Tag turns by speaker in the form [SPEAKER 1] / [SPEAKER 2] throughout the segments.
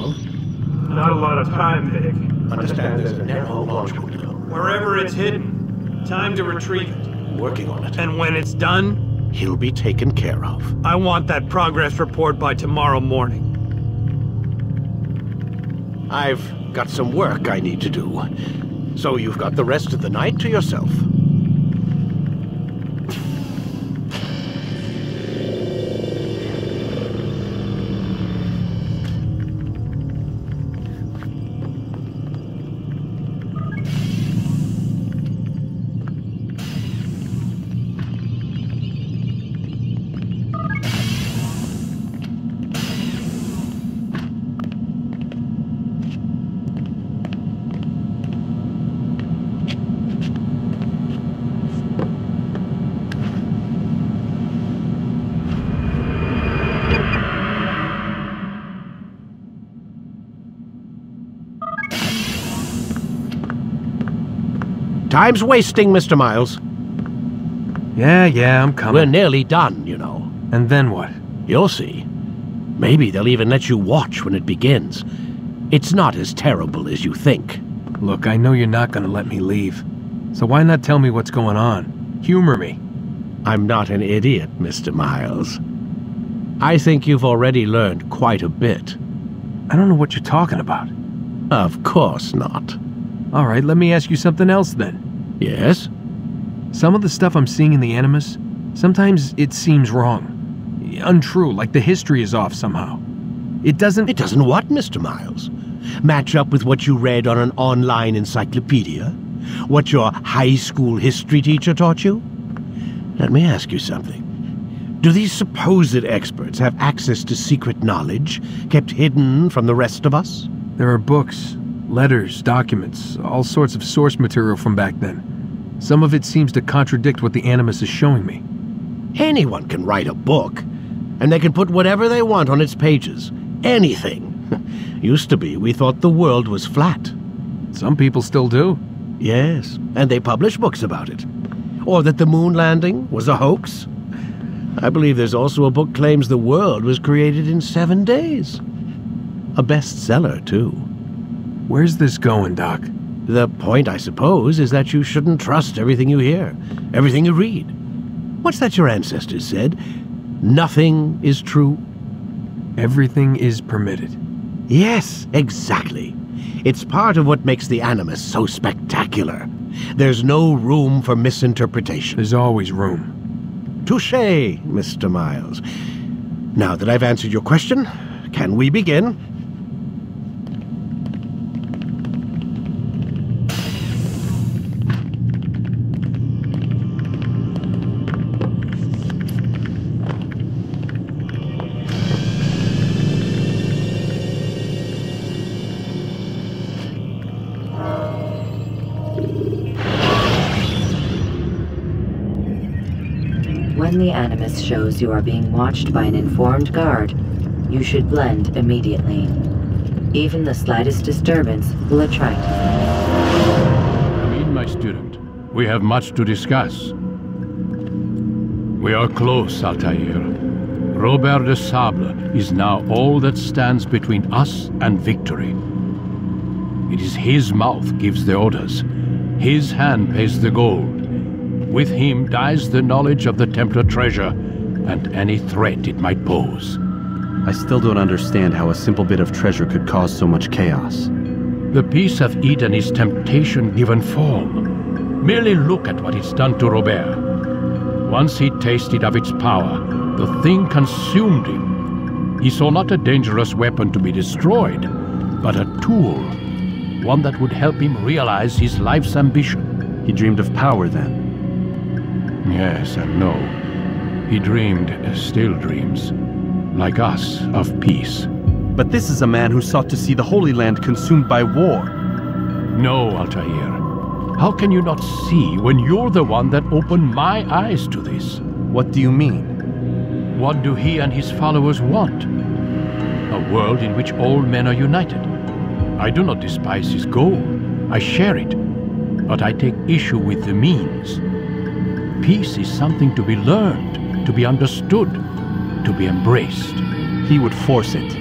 [SPEAKER 1] Admiral?
[SPEAKER 2] Not a lot of time, Vic.
[SPEAKER 1] Understand there's a narrow launch window.
[SPEAKER 2] Wherever it's hidden, time to retrieve it.
[SPEAKER 1] Working on it.
[SPEAKER 2] And when it's done,
[SPEAKER 1] He'll be taken care of.
[SPEAKER 2] I want that progress report by tomorrow morning.
[SPEAKER 1] I've got some work I need to do. So you've got the rest of the night to yourself. Time's wasting, Mr. Miles.
[SPEAKER 3] Yeah, I'm coming.
[SPEAKER 1] We're nearly done, you know.
[SPEAKER 3] And then what?
[SPEAKER 1] You'll see. Maybe they'll even let you watch when it begins. It's not as terrible as you think.
[SPEAKER 3] Look, I know you're not gonna let me leave. So why not tell me what's going on? Humor me.
[SPEAKER 1] I'm not an idiot, Mr. Miles. I think you've already learned quite a bit.
[SPEAKER 3] I don't know what you're talking about.
[SPEAKER 1] Of course not.
[SPEAKER 3] All right, let me ask you something else then.
[SPEAKER 1] Yes?
[SPEAKER 3] Some of the stuff I'm seeing in the Animus, sometimes it seems wrong. Untrue, like the history is off somehow. It doesn't...
[SPEAKER 1] It doesn't what, Mr. Miles? Match up with what you read on an online encyclopedia? What your high school history teacher taught you? Let me ask you something. Do these supposed experts have access to secret knowledge kept hidden from the rest of us?
[SPEAKER 3] There are books, letters, documents, all sorts of source material from back then. Some of it seems to contradict what the Animus is showing me.
[SPEAKER 1] Anyone can write a book, and they can put whatever they want on its pages. Anything. Used to be, we thought the world was flat.
[SPEAKER 3] Some people still do.
[SPEAKER 1] Yes, and they publish books about it. Or that the moon landing was a hoax. I believe there's also a book claims the world was created in 7 days. A bestseller, too.
[SPEAKER 3] Where's this going, Doc?
[SPEAKER 1] The point, I suppose, is that you shouldn't trust everything you hear, everything you read. What's that your ancestors said? Nothing is true.
[SPEAKER 3] Everything is permitted.
[SPEAKER 1] Yes, exactly. It's part of what makes the Animus so spectacular. There's no room for misinterpretation.
[SPEAKER 3] There's always room.
[SPEAKER 1] Touché, Mr. Miles. Now that I've answered your question, can we begin?
[SPEAKER 4] When the Animus shows you are being watched by an informed guard, you should blend immediately. Even the slightest disturbance will attract you.
[SPEAKER 5] Come in, my student. We have much to discuss. We are close, Altaïr. Robert de Sable is now all that stands between us and victory. It is his mouth gives the orders. His hand pays the gold. With him dies the knowledge of the Templar treasure and any threat it might pose.
[SPEAKER 6] I still don't understand how a simple bit of treasure could cause so much chaos.
[SPEAKER 5] The Peace of Eden is temptation given form. Merely look at what it's done to Robert. Once he tasted of its power, the thing consumed him. He saw not a dangerous weapon to be destroyed, but a tool. One that would help him realize his life's ambition.
[SPEAKER 6] He dreamed of power then.
[SPEAKER 5] Yes and no. He dreamed, still dreams, like us, of peace.
[SPEAKER 6] But this is a man who sought to see the Holy Land consumed by war.
[SPEAKER 5] No, Altaïr. How can you not see when you're the one that opened my eyes to this?
[SPEAKER 6] What do you mean?
[SPEAKER 5] What do he and his followers want? A world in which all men are united. I do not despise his goal. I share it. But I take issue with the means. Peace is something to be learned, to be understood, to be embraced.
[SPEAKER 6] He would force it.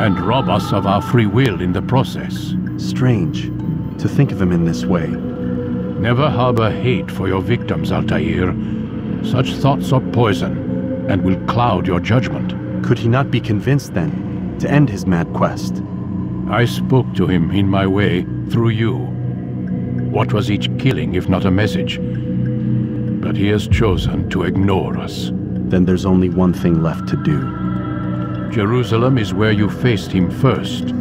[SPEAKER 5] and rob us of our free will in the process.
[SPEAKER 6] Strange to think of him in this way.
[SPEAKER 5] Never harbor hate for your victims, Altaïr. Such thoughts are poison and will cloud your judgment.
[SPEAKER 6] Could he not be convinced, then, to end his mad quest?
[SPEAKER 5] I spoke to him in my way, through you. What was each killing if not a message? But he has chosen to ignore us.
[SPEAKER 6] Then there's only one thing left to do.
[SPEAKER 5] Jerusalem is where you faced him first.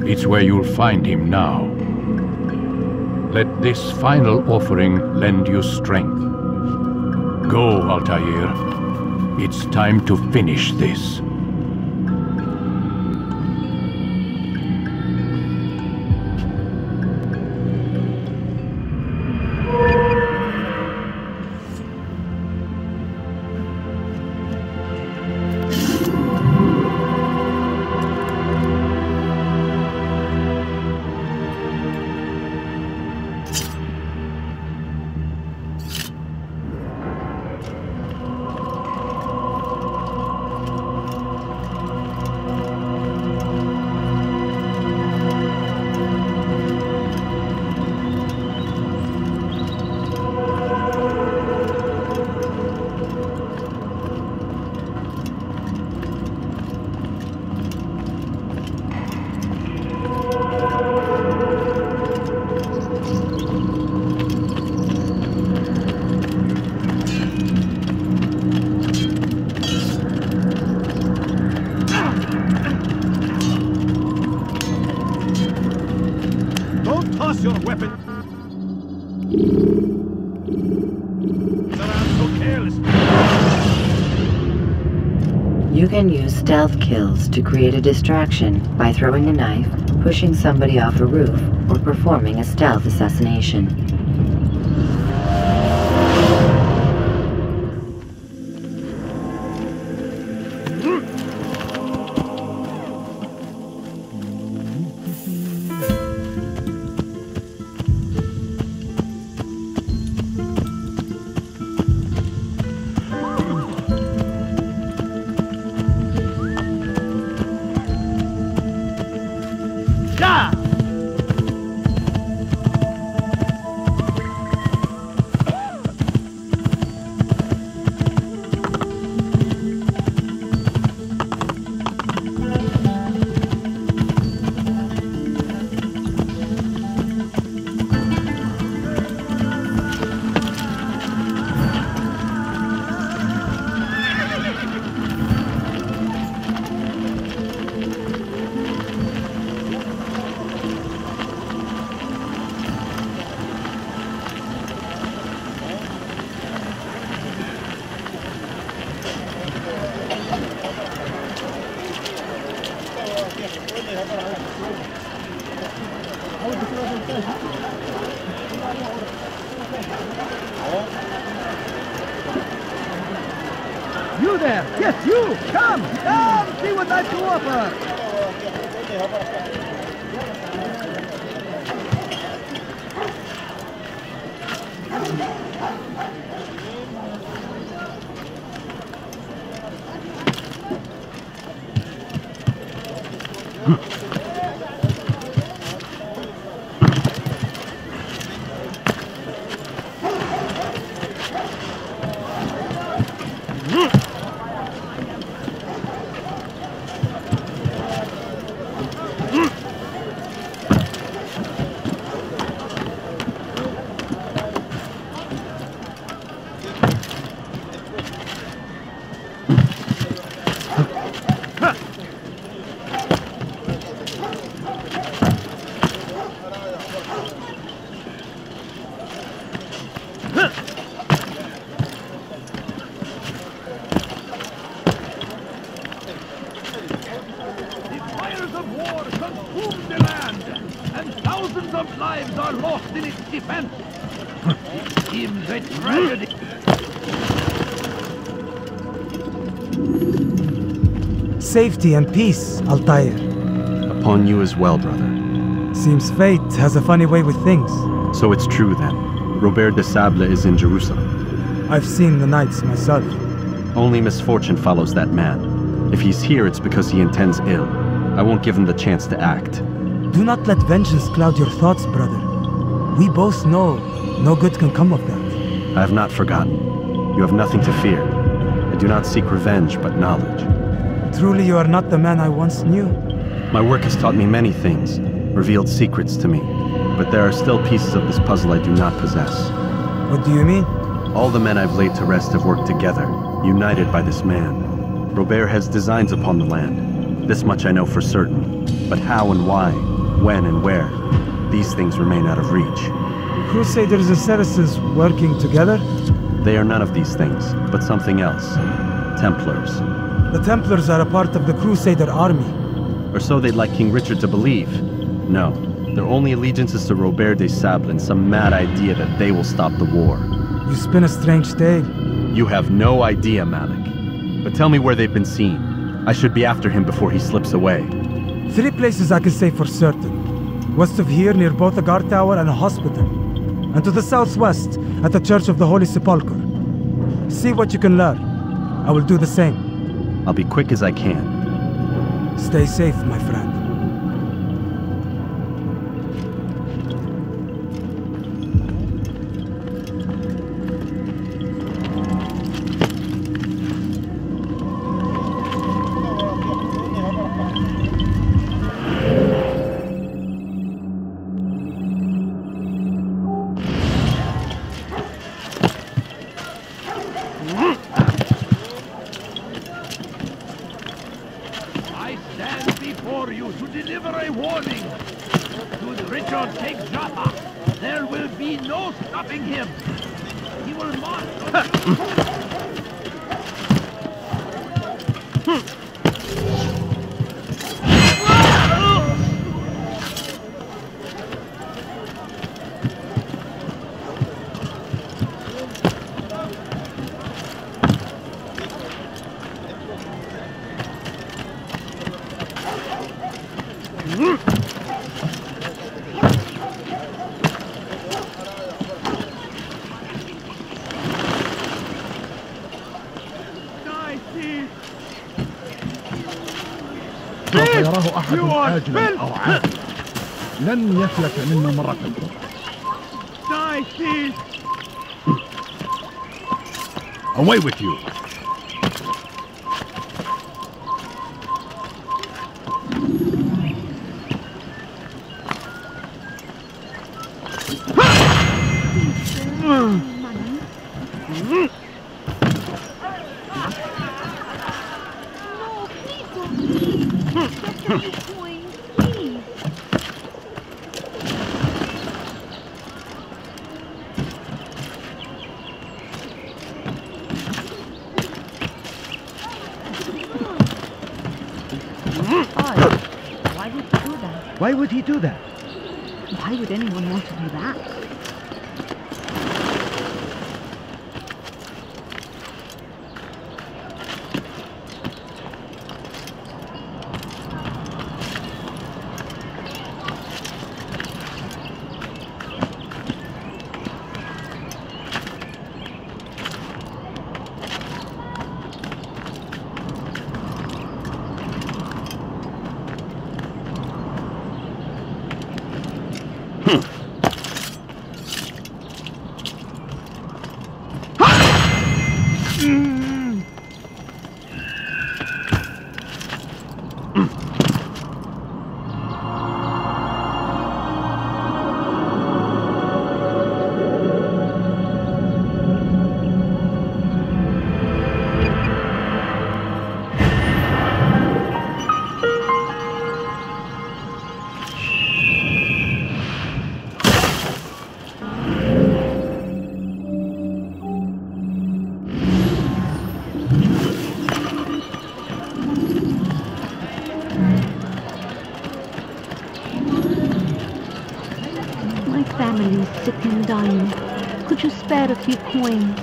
[SPEAKER 5] It's where you'll find him now. Let this final offering lend you strength. Go, Altaïr. It's time to finish this.
[SPEAKER 4] You can use stealth kills to create a distraction by throwing a knife, pushing somebody off a roof, or performing a stealth assassination.
[SPEAKER 7] You there! Yes, you! Come! Come! See what I've to offer!
[SPEAKER 8] Safety and peace, Altaïr.
[SPEAKER 6] Upon you as well, brother.
[SPEAKER 8] Seems fate has a funny way with things.
[SPEAKER 6] So it's true then. Robert de Sable is in Jerusalem.
[SPEAKER 8] I've seen the Knights myself.
[SPEAKER 6] Only misfortune follows that man. If he's here, it's because he intends ill. I won't give him the chance to act.
[SPEAKER 8] Do not let vengeance cloud your thoughts, brother. We both know no good can come of that.
[SPEAKER 6] I have not forgotten. You have nothing to fear. I do not seek revenge, but knowledge.
[SPEAKER 8] Truly, you are not the man I once knew.
[SPEAKER 6] My work has taught me many things, revealed secrets to me. But there are still pieces of this puzzle I do not possess.
[SPEAKER 8] What do you mean?
[SPEAKER 6] All the men I've laid to rest have worked together, united by this man. Robert has designs upon the land. This much I know for certain. But how and why, when and where, these things remain out of reach.
[SPEAKER 8] Crusaders and Saracens working together?
[SPEAKER 6] They are none of these things, but something else. Templars.
[SPEAKER 8] The Templars are a part of the Crusader army.
[SPEAKER 6] Or so they'd like King Richard to believe. No, their only allegiance is to Robert de Sable and some mad idea that they will stop the war.
[SPEAKER 8] You spin a strange tale.
[SPEAKER 6] You have no idea, Malik. But tell me where they've been seen. I should be after him before he slips away.
[SPEAKER 8] 3 places I can say for certain. West of here, near both a guard tower and a hospital. And to the southwest, at the Church of the Holy Sepulchre. See what you can learn. I will do the same.
[SPEAKER 6] I'll be quick as I can.
[SPEAKER 8] Stay safe, my friend.
[SPEAKER 9] يراه أحد آجلا أو عاجلا لن يفلت منا مرة أخرى.
[SPEAKER 5] Away with you!
[SPEAKER 7] Why would he do that?
[SPEAKER 10] Why would anyone want to do that? Sick and dying. Could you spare a few coins?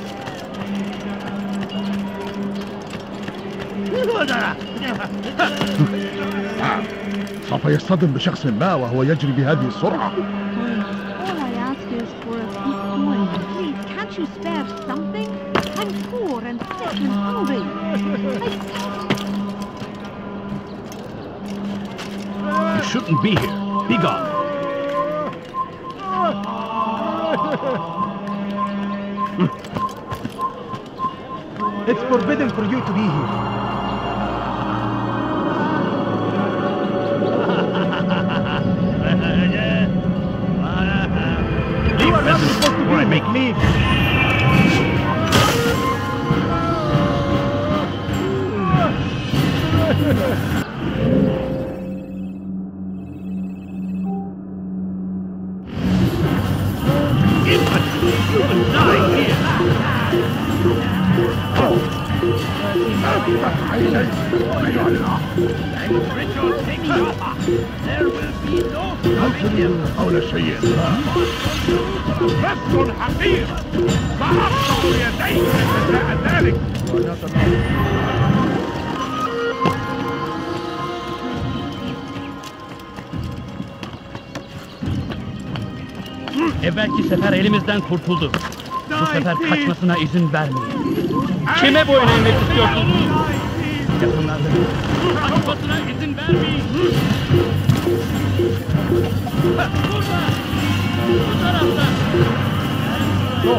[SPEAKER 9] سوف يصطدم بشخص ما وهو يجري بهذه السرعة.
[SPEAKER 10] All I ask is for a few coins. Please, can't you spare something? I'm poor and sick and hungry.
[SPEAKER 9] shouldn't be here. Be gone.
[SPEAKER 8] It's forbidden for you to be here. You are not supposed to be here. Make leave.
[SPEAKER 9] There will be no حول شيء بس حقير فأقطع يديك جزاء ذلك.
[SPEAKER 11] Evvelki sefer elimizden kurtuldu. Bu sefer kaçmasına izin vermeyin. Kime boyun eğmek istiyorsunuz? Yakınlarda. Kaçmasına izin vermeyin. Burada! Bu tarafta!
[SPEAKER 9] No,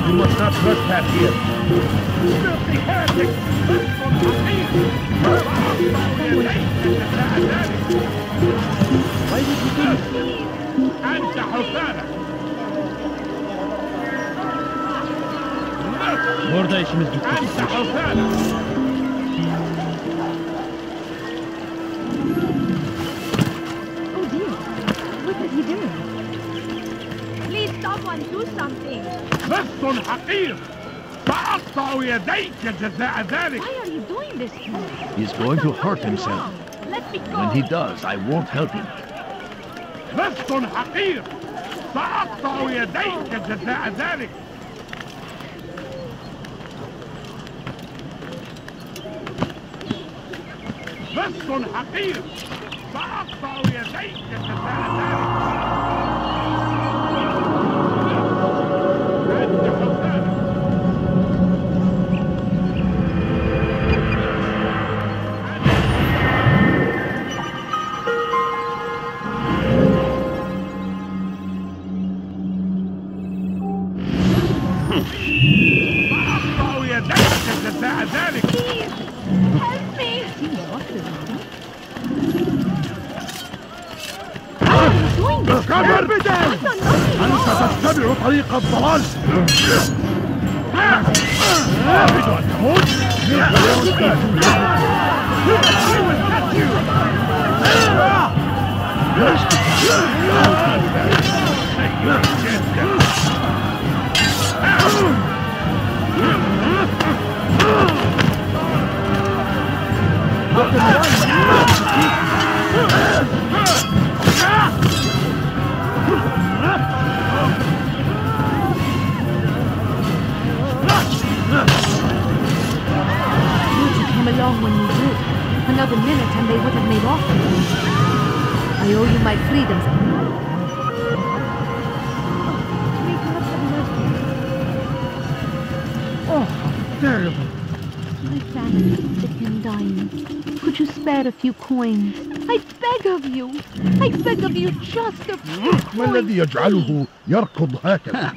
[SPEAKER 9] you must not trespass here. Filthy heretic!
[SPEAKER 10] Why did you do this?
[SPEAKER 9] أنت حسانة.
[SPEAKER 11] Burada işimiz bitti.
[SPEAKER 9] أنت حسانة.
[SPEAKER 10] Oh dear, what did he do? Please someone do something.
[SPEAKER 9] لص حقير سأقطع يديك جزاء ذلك.
[SPEAKER 10] Why are you doing this to me?
[SPEAKER 9] He's going to hurt himself.
[SPEAKER 10] Let me go.
[SPEAKER 9] When he does, I won't help him. لص حقير سأقطع يديك جزاء ذلك. لص حقير سأقطع يديك جزاء ذلك. أنت تتبع طريق الضلال. أريد أن تموت.
[SPEAKER 10] Along when you did. Another minute and they would have made off with me. I owe you my freedoms.
[SPEAKER 8] Oh, terrible.
[SPEAKER 10] My family is sick and dying. Could you spare a few coins? I beg of you. I beg of you just a few coins.
[SPEAKER 9] ما الذي يجعله يركض هكذا؟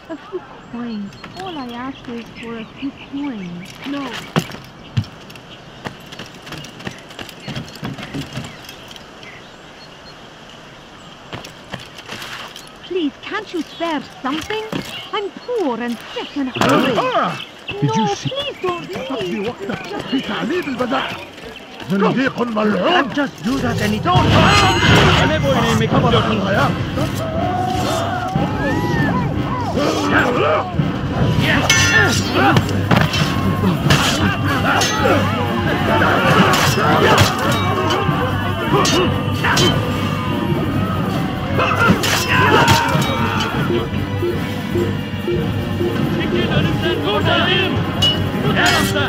[SPEAKER 10] A few coins. All I ask is for a few coins. No. Please, can't you spare something? I'm poor and sick and hungry. No, please don't leave.
[SPEAKER 9] في تعذيب البدع. زنديق ملعون.
[SPEAKER 11] Can't just do that and don't. Kime boyun eğmek istiyorsunuz? Çekil önümden buradayım. Bu tarafta.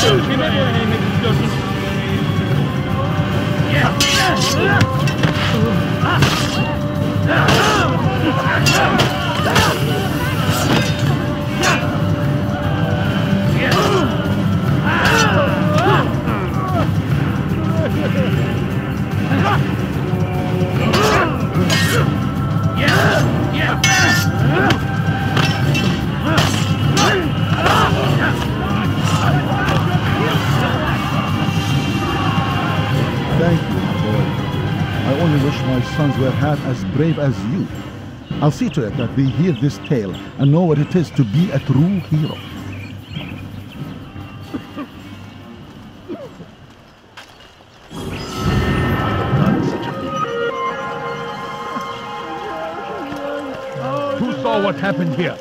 [SPEAKER 11] Kime boyun eğmek istiyorsun?
[SPEAKER 12] Thank you, my boy. I only wish my sons were half as brave as you. I'll see to it that they hear this tale and know what it is to be a true hero.
[SPEAKER 9] Who saw what happened here?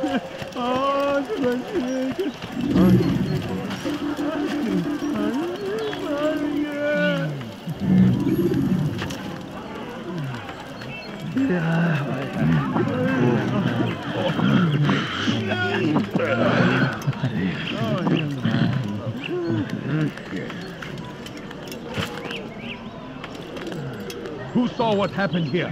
[SPEAKER 9] Who saw what happened here?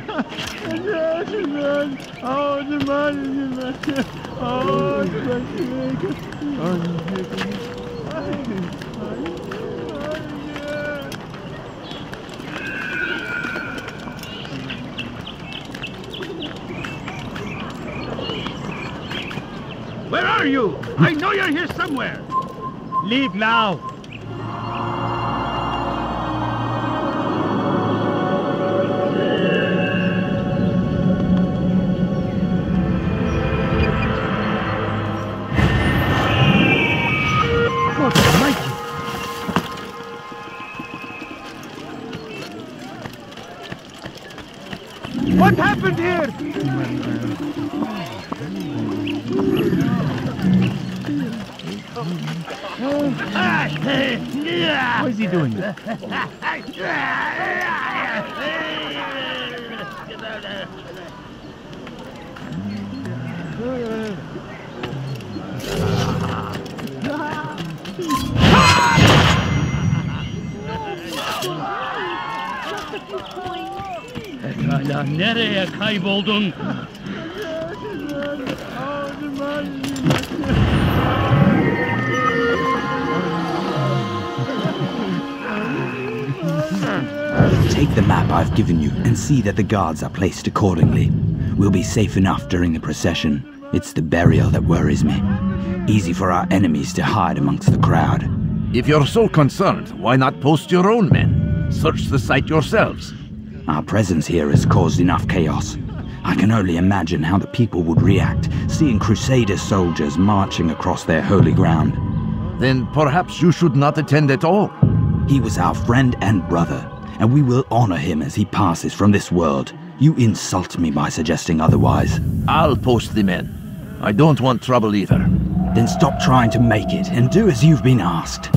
[SPEAKER 9] Where are you? I know you're here somewhere.
[SPEAKER 7] Leave now. What happened here?
[SPEAKER 9] Why is he doing this?
[SPEAKER 11] Pekala, nereye kayboldun?
[SPEAKER 13] Take the map I've given you and see that the guards are placed accordingly. We'll be safe enough during the procession. It's the burial that worries me. Easy for our enemies to hide amongst the crowd.
[SPEAKER 14] If you're so concerned, why not post your own men? Search the site yourselves.
[SPEAKER 13] Our presence here has caused enough chaos. I can only imagine how the people would react, seeing Crusader soldiers marching across their holy ground.
[SPEAKER 14] Then perhaps you should not attend at all.
[SPEAKER 13] He was our friend and brother, and we will honor him as he passes from this world. You insult me by suggesting otherwise.
[SPEAKER 14] I'll post the men. I don't want trouble either.
[SPEAKER 13] Then stop trying to make it, and do as you've been asked.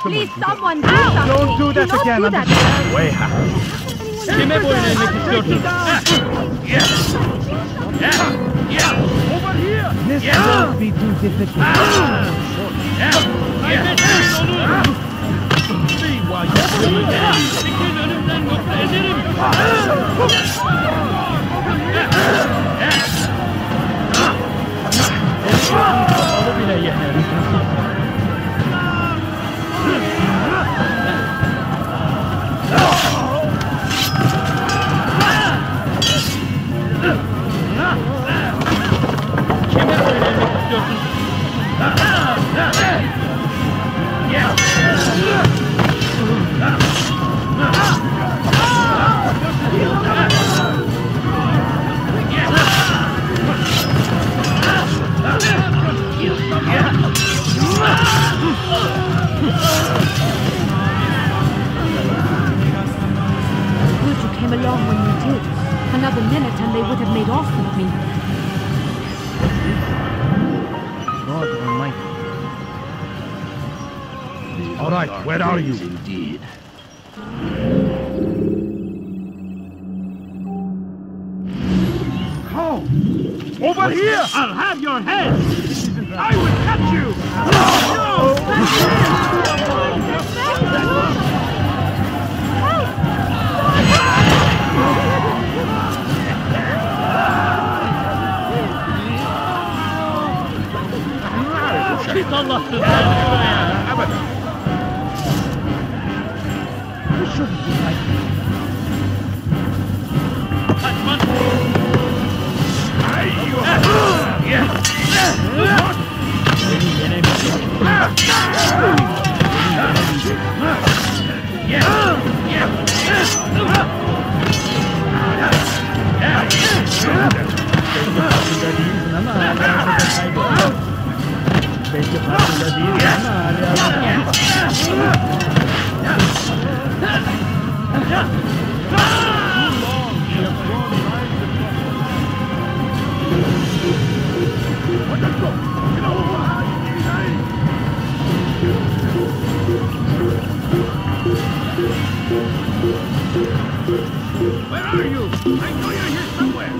[SPEAKER 10] Please, someone do something.
[SPEAKER 7] Don't do that again.
[SPEAKER 10] Don't do that.
[SPEAKER 14] Way out.
[SPEAKER 11] Kime boyun eğmek istiyorsun?
[SPEAKER 7] Over here. This won't be too difficult.
[SPEAKER 11] Kaybetmeyin onu. Fikrin önümden yoksa ederim. Kapalı bile yener.
[SPEAKER 10] Another minute and they would have made off with me.
[SPEAKER 12] God Almighty. All right, where are you?
[SPEAKER 14] Indeed.
[SPEAKER 9] How? Over here! I'll have your head! I will cut you!
[SPEAKER 11] Git Allah'sın sen şuraya.
[SPEAKER 12] You shouldn't be like this.
[SPEAKER 11] Kaçman.
[SPEAKER 9] Where are you? I know you're here somewhere.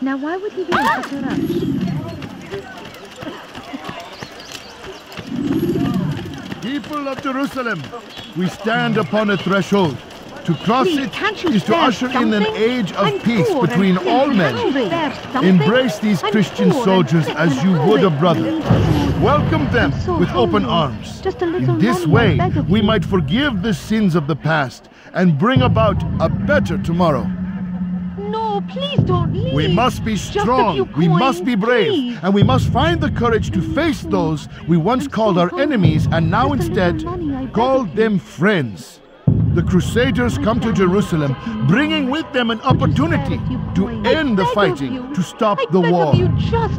[SPEAKER 10] Now why would he be in such a rush?
[SPEAKER 12] People of Jerusalem, we stand upon a threshold. To cross it is to usher in an age of peace between all men. Embrace these Christian soldiers as you would a brother. Welcome them with open arms. In this way, we might forgive the sins of the past and bring about a better tomorrow.
[SPEAKER 10] No, please don't leave.
[SPEAKER 12] We must be strong, we must be brave, and we must find the courage to face those we once called our enemies and now instead call them friends. The Crusaders come to Jerusalem, bringing with them an opportunity to end the fighting, to stop the war.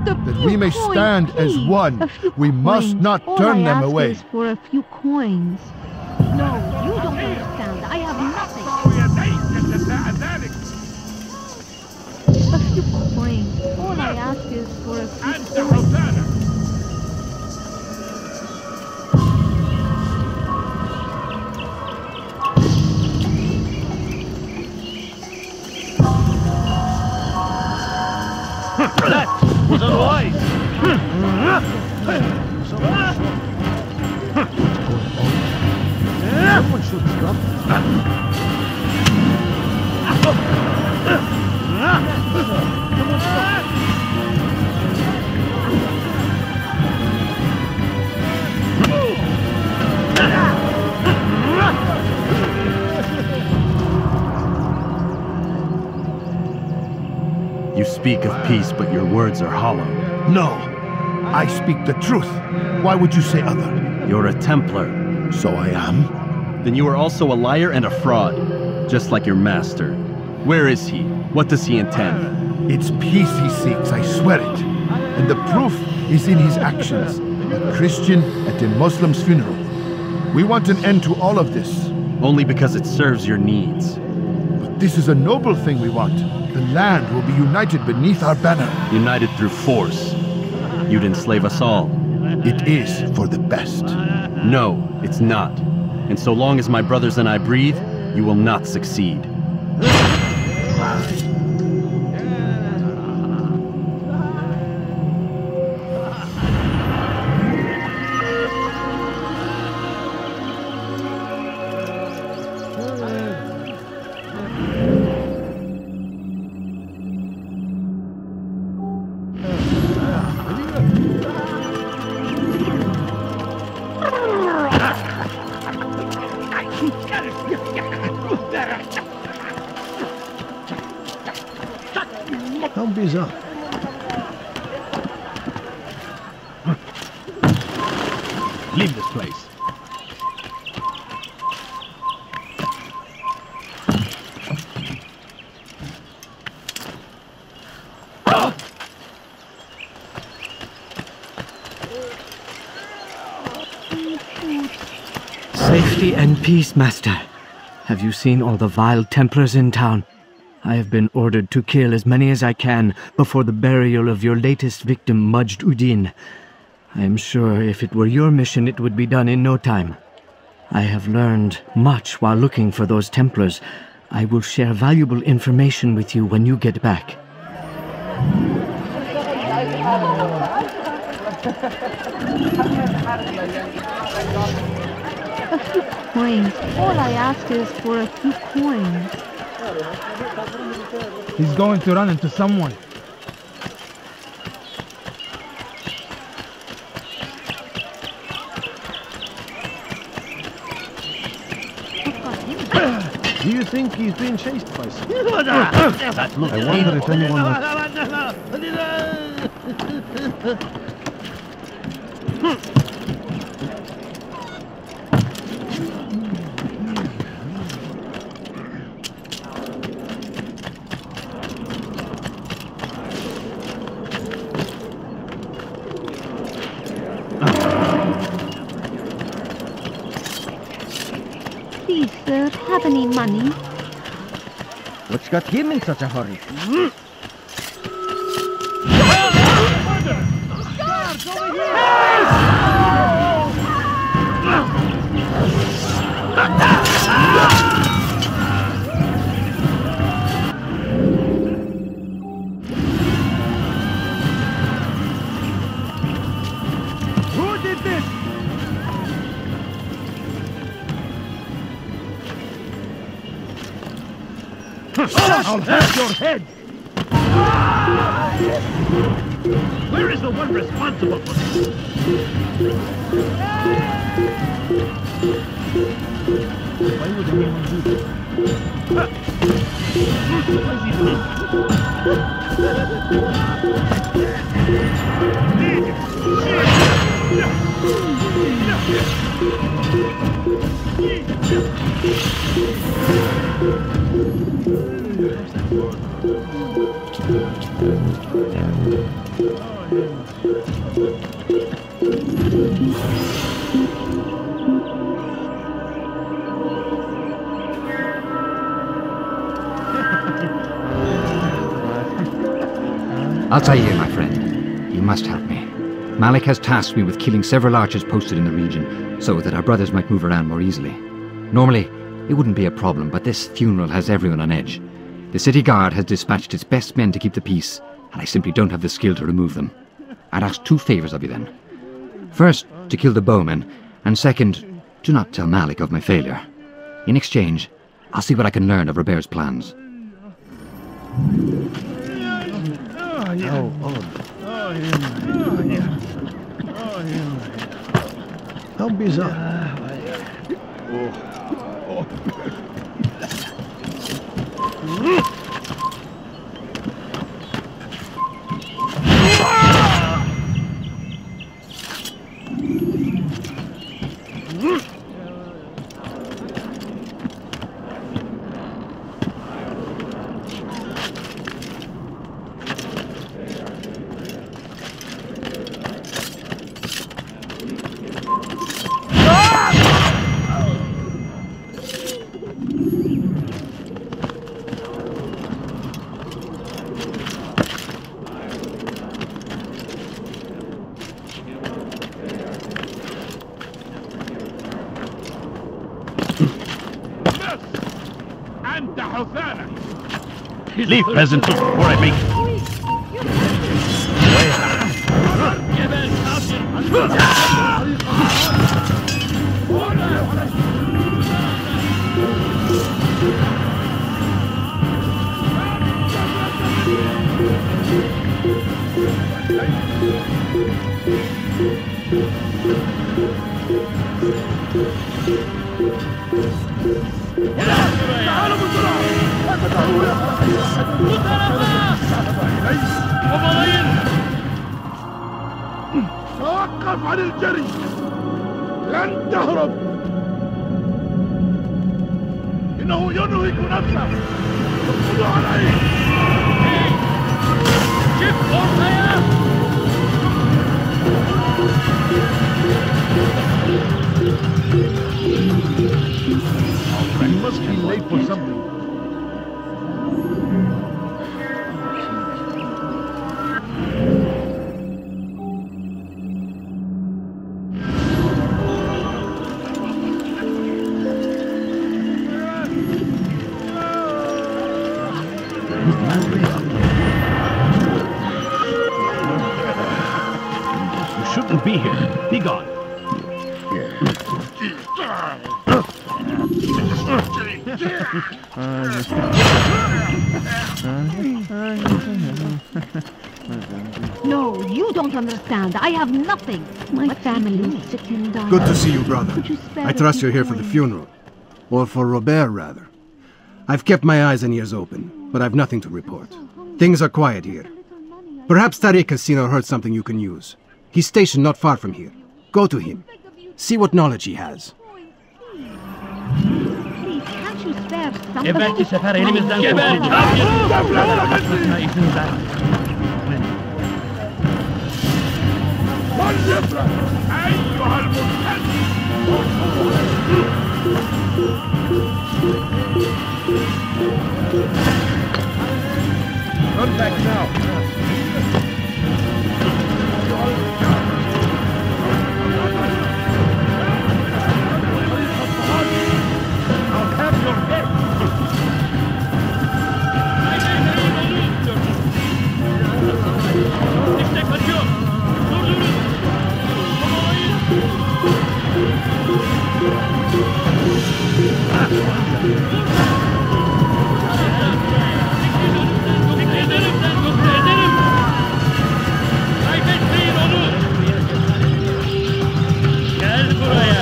[SPEAKER 12] That we may stand as one, we must not turn them away.
[SPEAKER 10] For a few coins. No, you don't understand. I have nothing. A few coins. All I ask is for a few coins.
[SPEAKER 11] That was unwise.
[SPEAKER 12] Someone should stop.
[SPEAKER 6] You speak of peace, but your words are hollow.
[SPEAKER 12] No, I speak the truth. Why would you say other?
[SPEAKER 6] You're a Templar.
[SPEAKER 12] So I am.
[SPEAKER 6] Then you are also a liar and a fraud, just like your master. Where is he? What does he intend?
[SPEAKER 12] It's peace he seeks, I swear it. And the proof is in his actions. A Christian at a Muslim's funeral. We want an end to all of this.
[SPEAKER 6] Only because it serves your needs.
[SPEAKER 12] But this is a noble thing we want. The land will be united beneath our banner.
[SPEAKER 6] United through force. You'd enslave us all.
[SPEAKER 12] It is for the best.
[SPEAKER 6] No, it's not. And so long as my brothers and I breathe, You will not succeed.
[SPEAKER 1] How bizarre.
[SPEAKER 14] Leave this place.
[SPEAKER 15] Safety and peace, Master. Have you seen all the vile Templars in town? I have been ordered to kill as many as I can before the burial of your latest victim, Majd Uddin. I am sure if it were your mission, it would be done in no time. I have learned much while looking for those Templars. I will share valuable information with you when you get back.
[SPEAKER 10] A few coins. All I ask is for a few coins.
[SPEAKER 8] He's going to run into someone.
[SPEAKER 1] Do you think he's being chased by someone? I wonder if anyone
[SPEAKER 10] Please, sir, have any money?
[SPEAKER 7] What's got him in such a hurry?
[SPEAKER 8] Who did this?
[SPEAKER 9] I'll have your head! Where is the one responsible for this?
[SPEAKER 8] Why would anyone do this?
[SPEAKER 9] What is he doing?
[SPEAKER 16] Altaïr, my friend, you must help me. Malik has tasked me with killing several archers posted in the region, so that our brothers might move around more easily. Normally, it wouldn't be a problem, but this funeral has everyone on edge. The city guard has dispatched its best men to keep the peace, and I simply don't have the skill to remove them. I'd ask two favors of you then. First, to kill the bowmen, and second, do not tell Malik of my failure. In exchange, I'll see what I can learn of Robert's plans.
[SPEAKER 1] How odd. How bizarre.
[SPEAKER 14] Leave, peasant, before I make you.
[SPEAKER 9] توقف عن الجري لن تهرب إنه ينهك نفسه خذوا عليه شف أرضية You must be late for something.
[SPEAKER 14] You shouldn't be here. Be gone.
[SPEAKER 10] No, you don't understand. I have nothing. My family is sick and dying.
[SPEAKER 17] Good to see you, brother.
[SPEAKER 10] Could you spare
[SPEAKER 17] I trust you're here for the funeral. Or for Robert, rather. I've kept my eyes and ears open, but I've nothing to report. Things are quiet here. Perhaps Tariq has seen or heard something you can use. He's stationed not far from here. Go to him. See what knowledge he has.
[SPEAKER 10] Please, can't you spare something?
[SPEAKER 11] Evvelki sefer elimizden kurtulduk. İzin ver.
[SPEAKER 9] أيها المرتد Run back now. I'll have your head.
[SPEAKER 11] İşte kaçıyor. Durdurun. Kaybetmeyin onu. Gel buraya.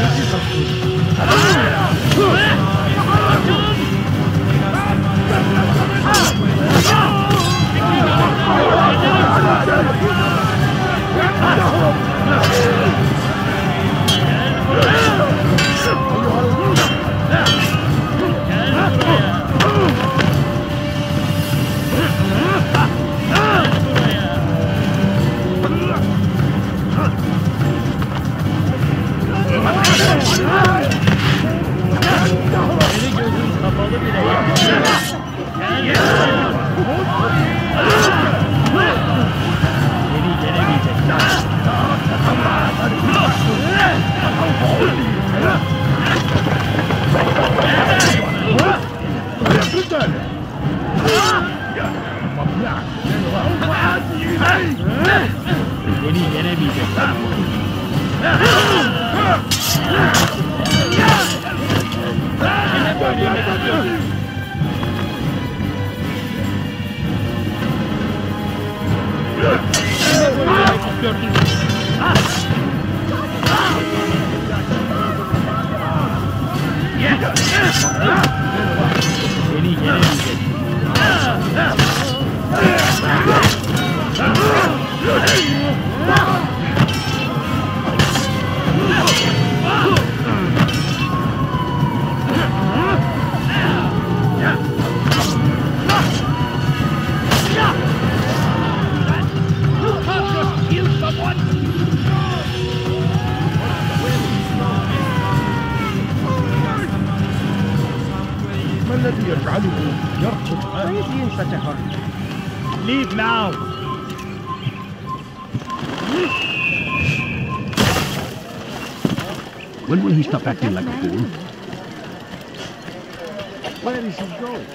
[SPEAKER 11] Beni gözün kapalı bile Beni yenemeyecekler. Beni yenemeyecekler. Yine böyle yemek istiyorsun. Yine böyle yemek istiyorsun. Beni yenemeyeceksin.
[SPEAKER 9] ما الذي يجعله يركض هذه فتحرك
[SPEAKER 11] Leave now.
[SPEAKER 14] When will he stop acting like a fool? Where is he going?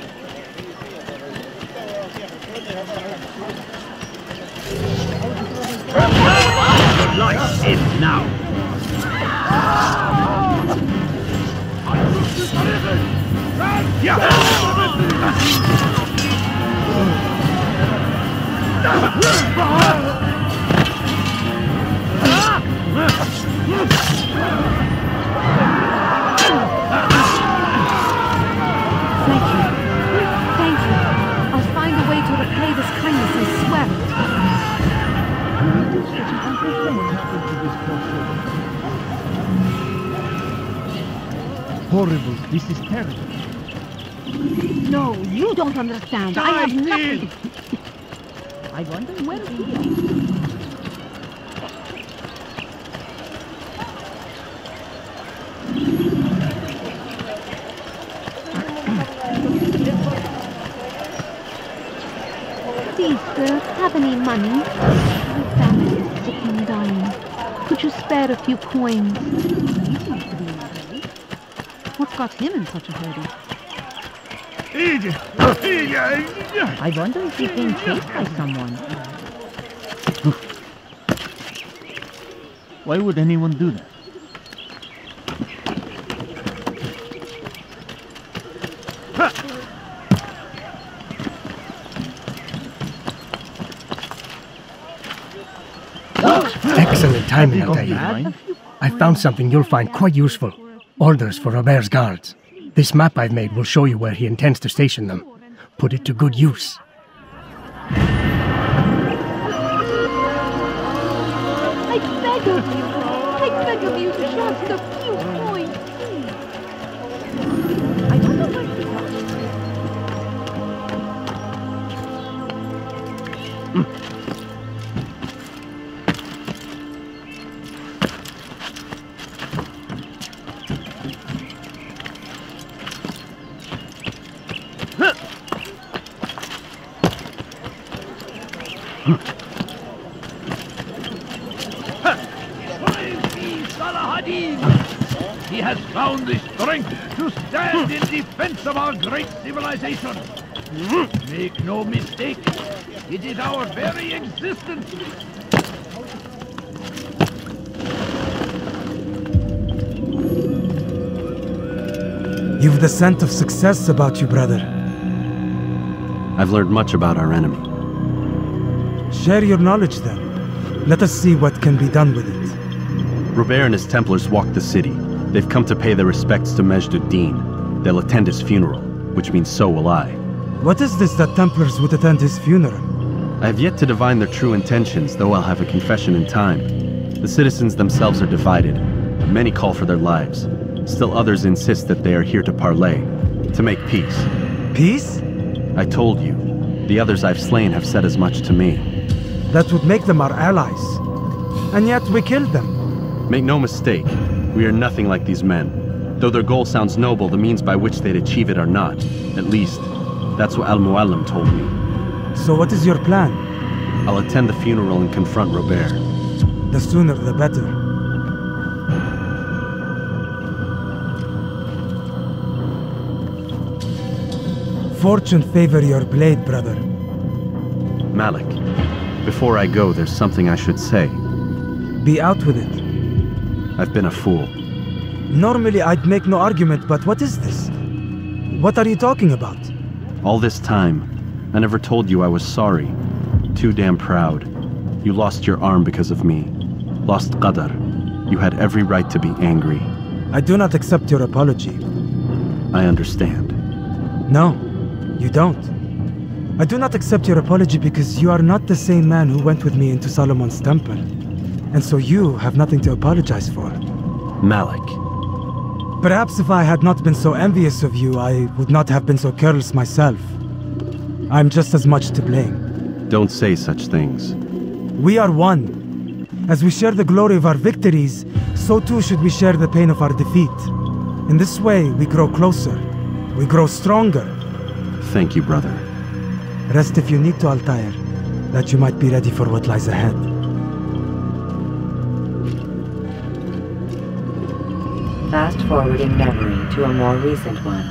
[SPEAKER 11] Light in now!
[SPEAKER 10] Thank you. I'll find a way to repay this kindness, I swear
[SPEAKER 14] it. Horrible. This is terrible.
[SPEAKER 10] No, you don't understand. I have nothing.
[SPEAKER 14] I wonder where he is.
[SPEAKER 10] Please, sir, have any money? My family is sick and dying. Could you spare a few coins?
[SPEAKER 18] What's got him in such a hurry?
[SPEAKER 14] I wonder if he's being chased by someone. Why would anyone do that?
[SPEAKER 19] Excellent timing, Altaïr. I found something you'll find quite useful. Orders for Robert's guards. This map I've made will show you where he intends to station them. Put it to good use.
[SPEAKER 10] I beg of you just a few coins, please.
[SPEAKER 14] I wonder where he was.
[SPEAKER 9] He has found the strength to stand in defense of our great civilization. Make no mistake, it is our very existence.
[SPEAKER 8] You've the scent of success about you, brother.
[SPEAKER 6] I've learned much about our enemy.
[SPEAKER 8] Share your knowledge then. Let us see what can be done with it.
[SPEAKER 6] Robert and his Templars walk the city. They've come to pay their respects to Majd ud-Din. They'll attend his funeral, which means so will I.
[SPEAKER 8] What is this that Templars would attend his funeral?
[SPEAKER 6] I have yet to divine their true intentions, though I'll have a confession in time. The citizens themselves are divided. Many call for their lives. Still others insist that they are here to parley, to make peace.
[SPEAKER 8] Peace?
[SPEAKER 6] I told you. The others I've slain have said as much to me.
[SPEAKER 8] That would make them our allies. And yet we killed them.
[SPEAKER 6] Make no mistake, we are nothing like these men. Though their goal sounds noble, the means by which they'd achieve it are not. At least, that's what Al-Muallim told me.
[SPEAKER 8] So what is your plan?
[SPEAKER 6] I'll attend the funeral and confront Robert.
[SPEAKER 8] The sooner the better. Fortune favor your blade, brother.
[SPEAKER 6] Malik, before I go, there's something I should say.
[SPEAKER 8] Be out with it.
[SPEAKER 6] I've been a fool.
[SPEAKER 8] Normally I'd make no argument, but what is this? What are you talking about?
[SPEAKER 6] All this time, I never told you I was sorry. Too damn proud. You lost your arm because of me. Lost Qadar. You had every right to be angry.
[SPEAKER 8] I do not accept your apology.
[SPEAKER 6] I understand.
[SPEAKER 8] No, you don't. I do not accept your apology because you are not the same man who went with me into Solomon's temple. And so you have nothing to apologize for.
[SPEAKER 6] Malik.
[SPEAKER 8] Perhaps if I had not been so envious of you, I would not have been so careless myself. I'm just as much to blame.
[SPEAKER 6] Don't say such things.
[SPEAKER 8] We are one. As we share the glory of our victories, so too should we share the pain of our defeat. In this way, we grow closer. We grow stronger.
[SPEAKER 6] Thank you, brother.
[SPEAKER 8] Rest if you need to, Altaïr, that you might be ready for what lies ahead.
[SPEAKER 4] Fast-forwarding memory to a more recent one.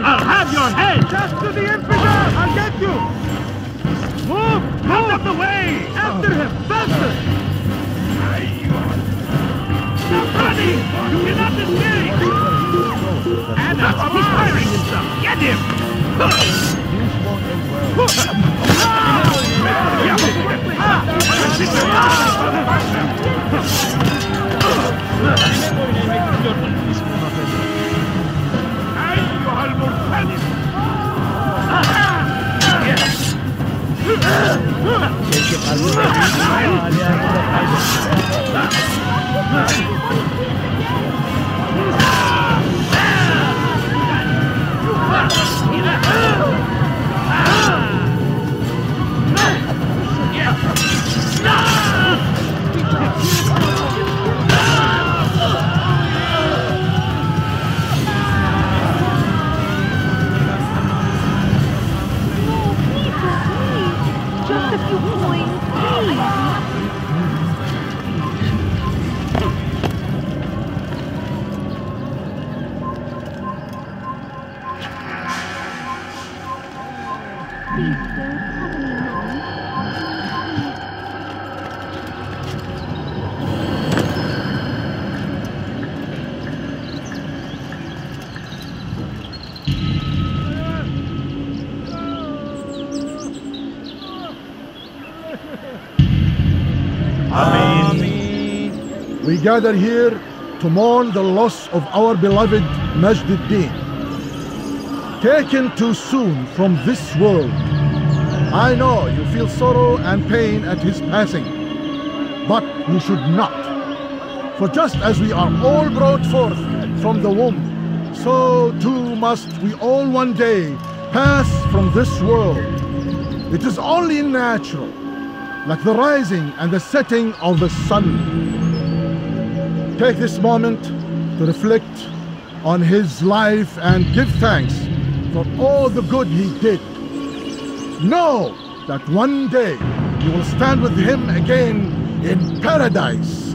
[SPEAKER 9] I'll have your head!
[SPEAKER 7] Just to the infidel! I'll get you!
[SPEAKER 9] Move! Out of the way!
[SPEAKER 7] After him! Faster!
[SPEAKER 9] Stop running! You cannot escape! And he's firing himself! Get him!
[SPEAKER 10] Just a few coins, please.
[SPEAKER 12] We gather here to mourn the loss of our beloved Majd-ud-Din, taken too soon from this world. I know you feel sorrow and pain at his passing, but you should not. For just as we are all brought forth from the womb, so too must we all one day pass from this world. It is only natural, like the rising and the setting of the sun. Take this moment to reflect on his life and give thanks for all the good he did. Know that one day you will stand with him again in paradise.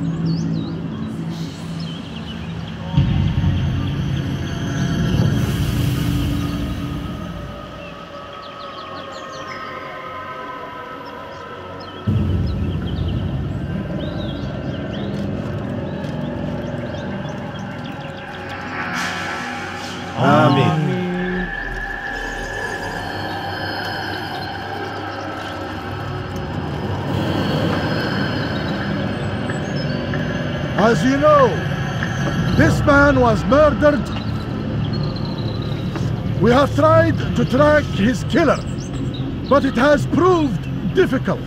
[SPEAKER 12] As you know, this man was murdered. We have tried to track his killer, but it has proved difficult.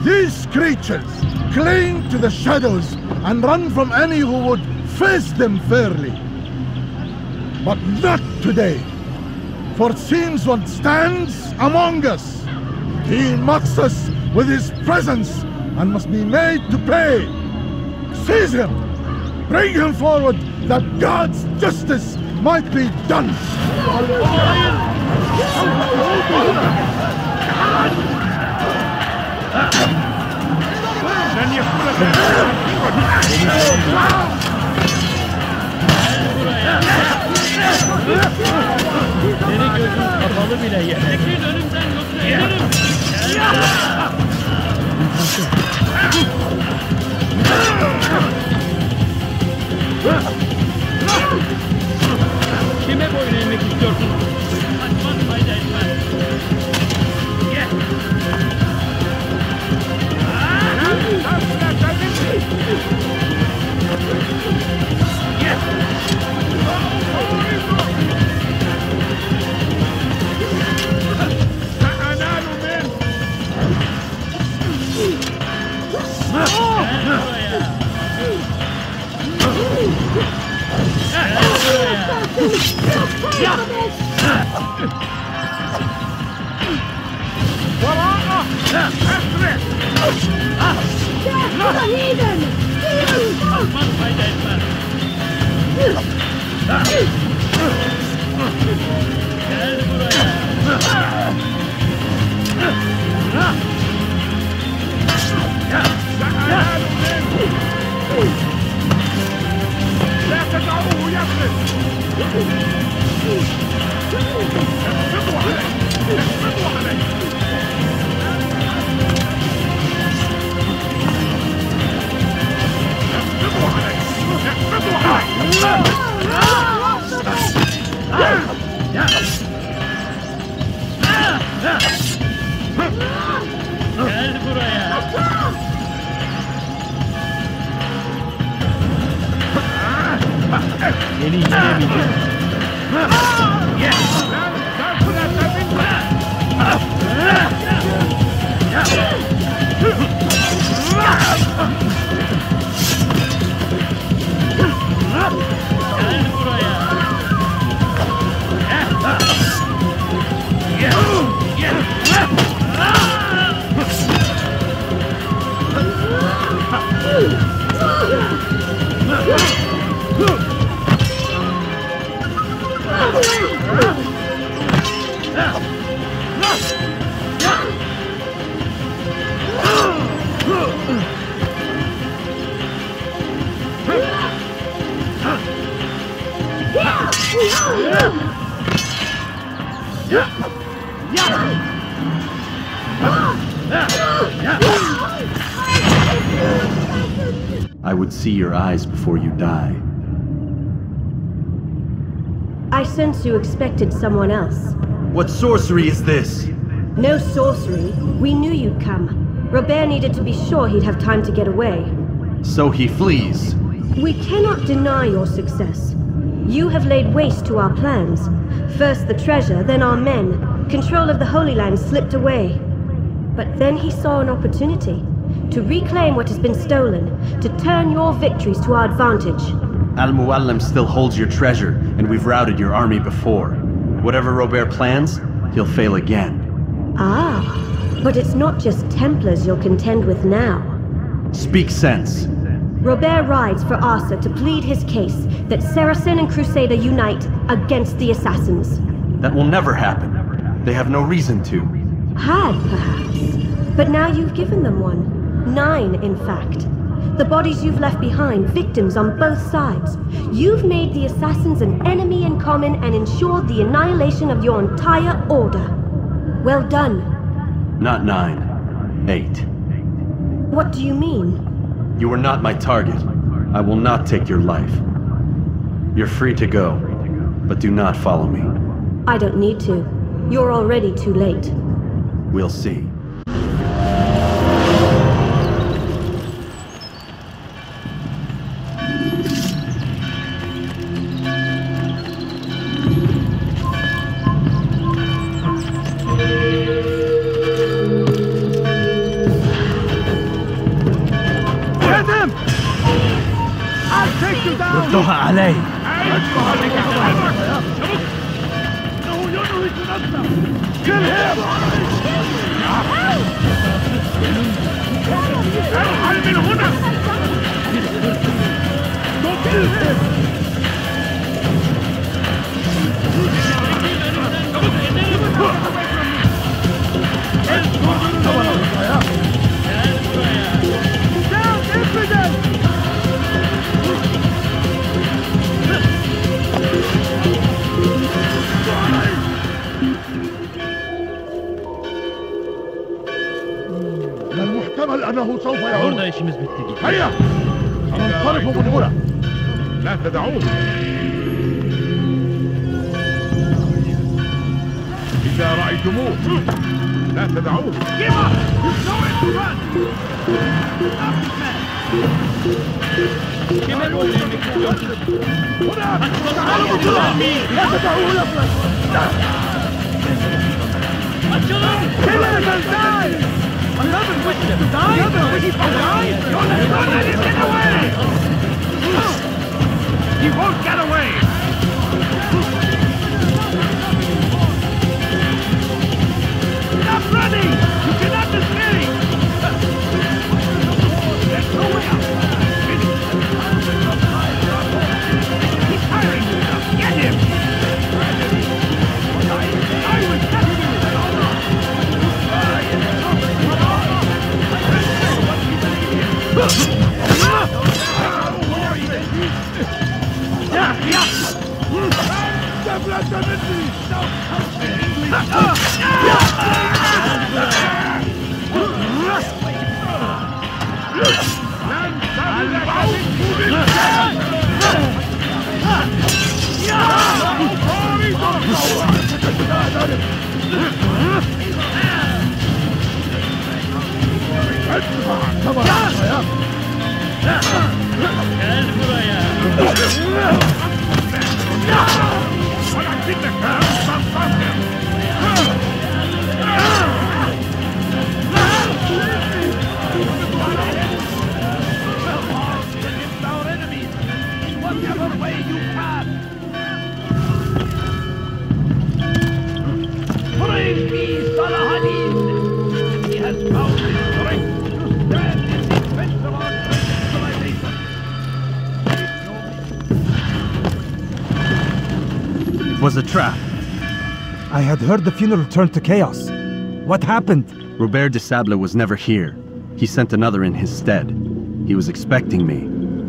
[SPEAKER 12] These creatures cling to the shadows and run from any who would face them fairly. But not today, for it seems one stands among us. He mocks us with his presence and must be made to pay. Seize him! Bring him forward, that God's justice might be done!
[SPEAKER 11] Seni gözüm kapalı bile yeter. Çekil önümden yoksa ederim. Kime boyun eğmek istiyorsun? Kaçmak fayda etmez. Gel buraya. Seni yenemeyeceğim. Gel buraya.
[SPEAKER 6] I would see your eyes before you die.
[SPEAKER 20] I sense you expected someone else.
[SPEAKER 6] What sorcery is this?
[SPEAKER 20] No sorcery. We knew you'd come. Robert needed to be sure he'd have time to get away.
[SPEAKER 6] So he flees.
[SPEAKER 20] We cannot deny your success. You have laid waste to our plans. First the treasure, then our men. Control of the Holy Land slipped away. But then he saw an opportunity to reclaim what has been stolen, to turn your victories to our advantage.
[SPEAKER 6] Al-Muallim still holds your treasure, and we've routed your army before. Whatever Robert plans, he'll fail again.
[SPEAKER 20] Ah, but it's not just Templars you'll contend with now.
[SPEAKER 6] Speak sense.
[SPEAKER 20] Robert rides for Arsa to plead his case that Saracen and Crusader unite against the Assassins.
[SPEAKER 6] That will never happen. They have no reason to.
[SPEAKER 20] Had, perhaps. But now you've given them one. 9, in fact. The bodies you've left behind, victims on both sides. You've made the Assassins an enemy in common and ensured the annihilation of your entire order. Well done.
[SPEAKER 6] Not 9. 8.
[SPEAKER 20] What do you mean?
[SPEAKER 6] You are not my target. I will not take your life. You're free to go, but do not follow me.
[SPEAKER 20] I don't need to. You're already too late.
[SPEAKER 6] We'll see.
[SPEAKER 7] ردوها علي.
[SPEAKER 9] من هنا. المحتمل أنه سوف يعود. هيا سننصرف من هنا. لا تدعوه. إذا رأيتموه لا تدعوه.
[SPEAKER 7] Another witness to die? Another witness to die? Don't let him get away! He won't get away! Stop running! You cannot escape! There's no way out! He's firing you now! Get him! I will catch him! Yeah!
[SPEAKER 6] Was a trap.
[SPEAKER 8] I had heard the funeral turned to chaos. What happened?
[SPEAKER 6] Robert de Sable was never here. He sent another in his stead. He was expecting me.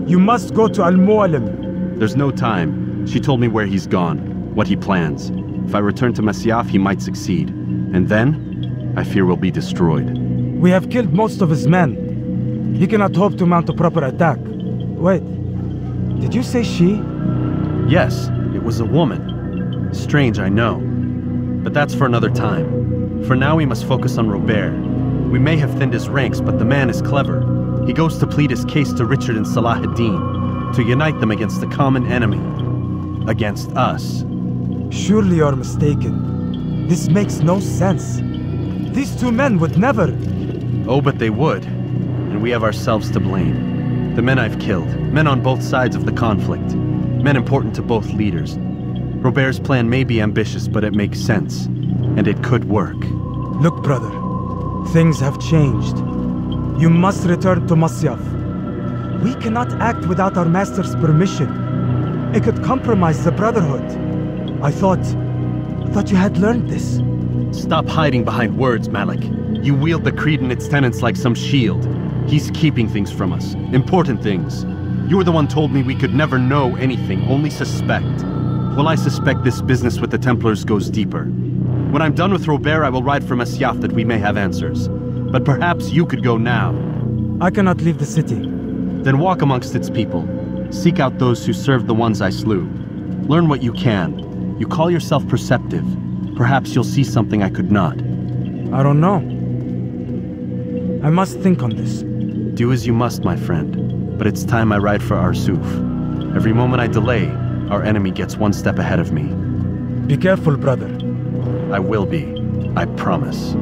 [SPEAKER 8] You must go to Al-Mu'alim.
[SPEAKER 6] There's no time. She told me where he's gone, what he plans. If I return to Masyaf, he might succeed. And then, I fear we'll be destroyed.
[SPEAKER 8] We have killed most of his men. He cannot hope to mount a proper attack. Wait, did you say she?
[SPEAKER 6] Yes, it was a woman. Strange, I know. But that's for another time. For now, we must focus on Robert. We may have thinned his ranks, but the man is clever. He goes to plead his case to Richard and Salah ad-Din, to unite them against the common enemy. Against us.
[SPEAKER 8] Surely you're mistaken. This makes no sense. These two men would never...
[SPEAKER 6] Oh, but they would. And we have ourselves to blame. The men I've killed, men on both sides of the conflict, men important to both leaders. Robert's plan may be ambitious, but it makes sense. And it could work.
[SPEAKER 8] Look, brother. Things have changed. You must return to Masyaf. We cannot act without our master's permission. It could compromise the Brotherhood. I thought you had learned this.
[SPEAKER 6] Stop hiding behind words, Malik. You wield the creed and its tenets like some shield. He's keeping things from us. Important things. You were the one told me we could never know anything, only suspect. Well, I suspect this business with the Templars goes deeper. When I'm done with Robert, I will ride for Masyaf that we may have answers. But perhaps you could go now.
[SPEAKER 8] I cannot leave the city.
[SPEAKER 6] Then walk amongst its people. Seek out those who served the ones I slew. Learn what you can. You call yourself perceptive. Perhaps you'll see something I could not.
[SPEAKER 8] I don't know. I must think on this.
[SPEAKER 6] Do as you must, my friend. But it's time I ride for Arsuf. Every moment I delay, our enemy gets one step ahead of me.
[SPEAKER 8] Be careful, brother.
[SPEAKER 6] I will be. I promise.